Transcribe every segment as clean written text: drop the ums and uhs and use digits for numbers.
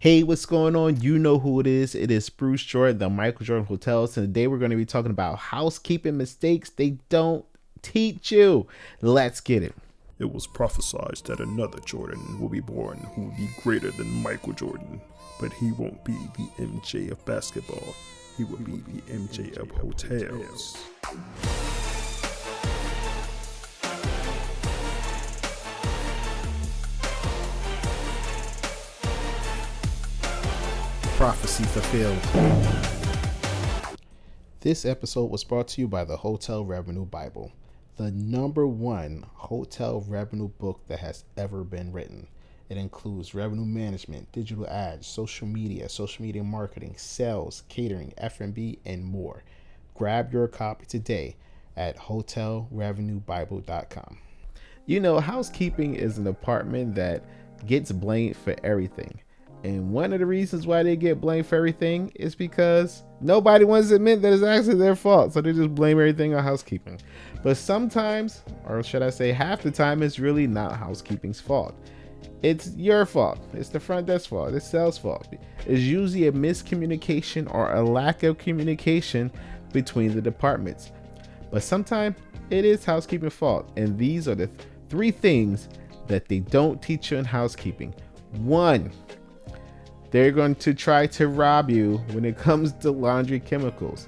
Hey, what's going on? You know who it is. It is Bruce Jordan, the Michael Jordan Hotels. And today we're going to be talking about housekeeping mistakes they don't teach you. Let's get it. It was prophesied that another Jordan will be born who will be greater than Michael Jordan, but he won't be the MJ of basketball. He will be the MJ of hotels. Prophecy fulfilled. This episode was brought to you by the Hotel Revenue Bible, the #1 hotel revenue book that has ever been written. It includes revenue management, digital ads, social media marketing, sales, catering, F&B, and more. Grab your copy today at hotelrevenuebible.com. You know, housekeeping is an department that gets blamed for everything. And one of the reasons why they get blamed for everything is because nobody wants to admit that it's actually their fault. So they just blame everything on housekeeping. But sometimes, or should I say half the time, it's really not housekeeping's fault. It's your fault. It's the front desk fault. It's sales fault. It's usually a miscommunication or a lack of communication between the departments. But sometimes it is housekeeping fault. And these are the three things that they don't teach you in housekeeping. 1, they're going to try to rob you when it comes to laundry chemicals.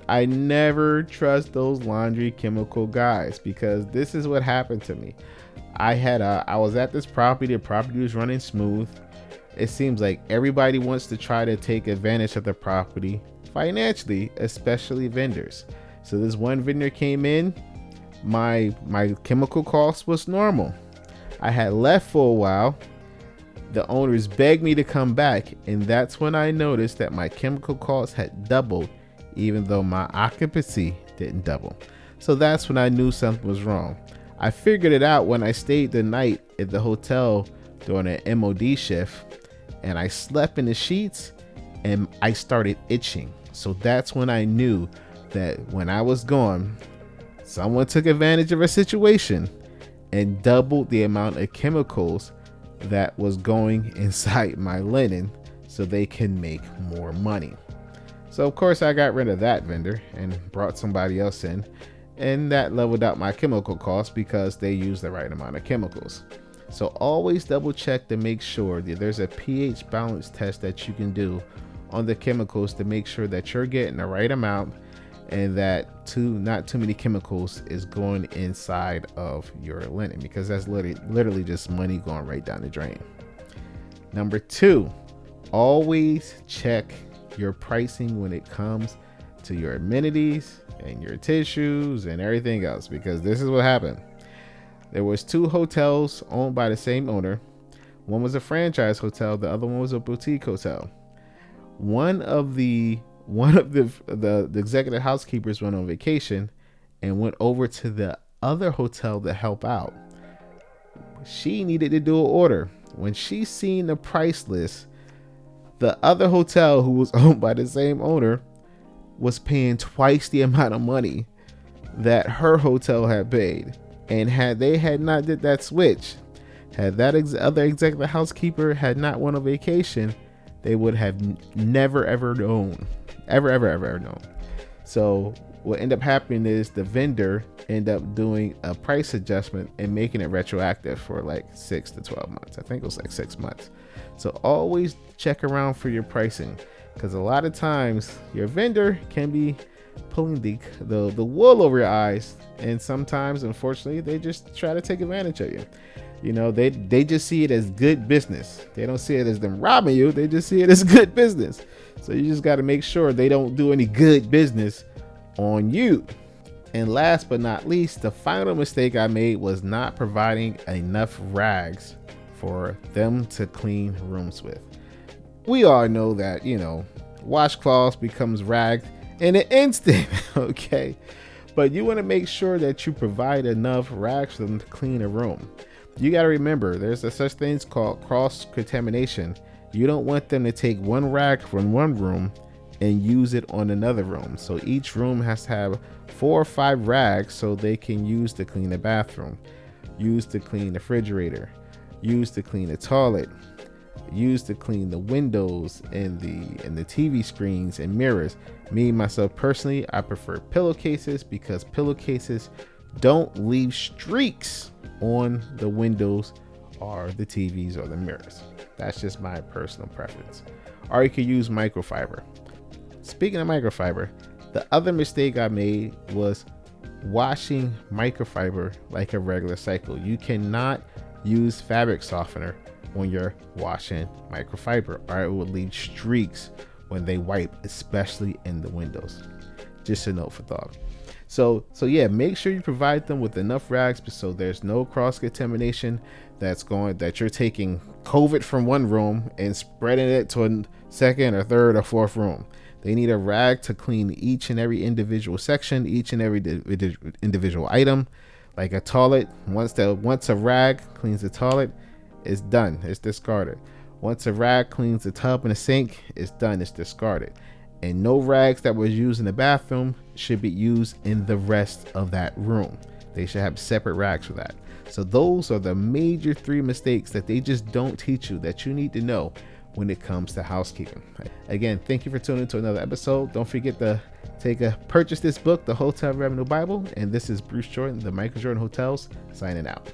I never trust those laundry chemical guys because this is what happened to me. I was at this property. The property was running smooth. It seems like everybody wants to try to take advantage of the property financially, especially vendors. So this one vendor came in. My chemical cost was normal. I had left for a while. The owners begged me to come back, and that's when I noticed that my chemical costs had doubled, even though my occupancy didn't double. So that's when I knew something was wrong. I figured it out when I stayed the night at the hotel during an MOD shift, and I slept in the sheets, and I started itching. So that's when I knew that when I was gone, someone took advantage of a situation and doubled the amount of chemicals that was going inside my linen so they can make more money. So of course I got rid of that vendor and brought somebody else in, and that leveled out my chemical costs because they use the right amount of chemicals. So always double check to make sure that there's a pH balance test that you can do on the chemicals to make sure that you're getting the right amount and that not too many chemicals is going inside of your linen, because that's literally just money going right down the drain. 2, always check your pricing when it comes to your amenities and your tissues and everything else, because this is what happened. There was 2 hotels owned by the same owner. One was a franchise hotel, the other one was a boutique hotel. One of the executive housekeepers went on vacation and went over to the other hotel to help out. She needed to do an order. When she seen the price list, the other hotel, who was owned by the same owner, was paying twice the amount of money that her hotel had paid. And had they not did that switch, had that other executive housekeeper had not went on vacation, they would have never ever known. Ever known. So what ended up happening is the vendor ended up doing a price adjustment and making it retroactive for like 6 to 12 months. I think it was like 6 months. So always check around for your pricing, because a lot of times your vendor can be pulling the wool over your eyes, and sometimes unfortunately they just try to take advantage of you. You know, they just see it as good business. They don't see it as them robbing you. They just see it as good business. So you just got to make sure they don't do any good business on you. And last but not least, the final mistake I made was not providing enough rags for them to clean rooms with. We all know that, washcloths becomes rags in an instant, okay? But you want to make sure that you provide enough rags for them to clean a room. You got to remember, there's such things called cross-contamination. You don't want them to take one rag from one room and use it on another room. So each room has to have 4 or 5 rags so they can use to clean the bathroom, use to clean the refrigerator, use to clean the toilet, used to clean the windows and the TV screens and mirrors. Me, myself personally, I prefer pillowcases because pillowcases don't leave streaks on the windows or the TVs or the mirrors. That's just my personal preference. Or you could use microfiber. Speaking of microfiber, the other mistake I made was washing microfiber like a regular cycle. You cannot use fabric softener when you're washing microfiber, or it will leave streaks when they wipe, especially in the windows. Just a note for thought. So yeah, make sure you provide them with enough rags so there's no cross contamination that you're taking COVID from one room and spreading it to a second or third or fourth room. They need a rag to clean each and every individual section, each and every individual item. Like a toilet, once a rag cleans the toilet, it's done, it's discarded. Once a rag cleans the tub and the sink, it's done, it's discarded. And no rags that was used in the bathroom should be used in the rest of that room. They should have separate rags for that. So those are the major 3 mistakes that they just don't teach you that you need to know when it comes to housekeeping. Again, thank you for tuning into another episode. Don't forget to purchase this book, The Hotel Revenue Bible. And this is Bruce Jordan, the Michael Jordan Hotels, signing out.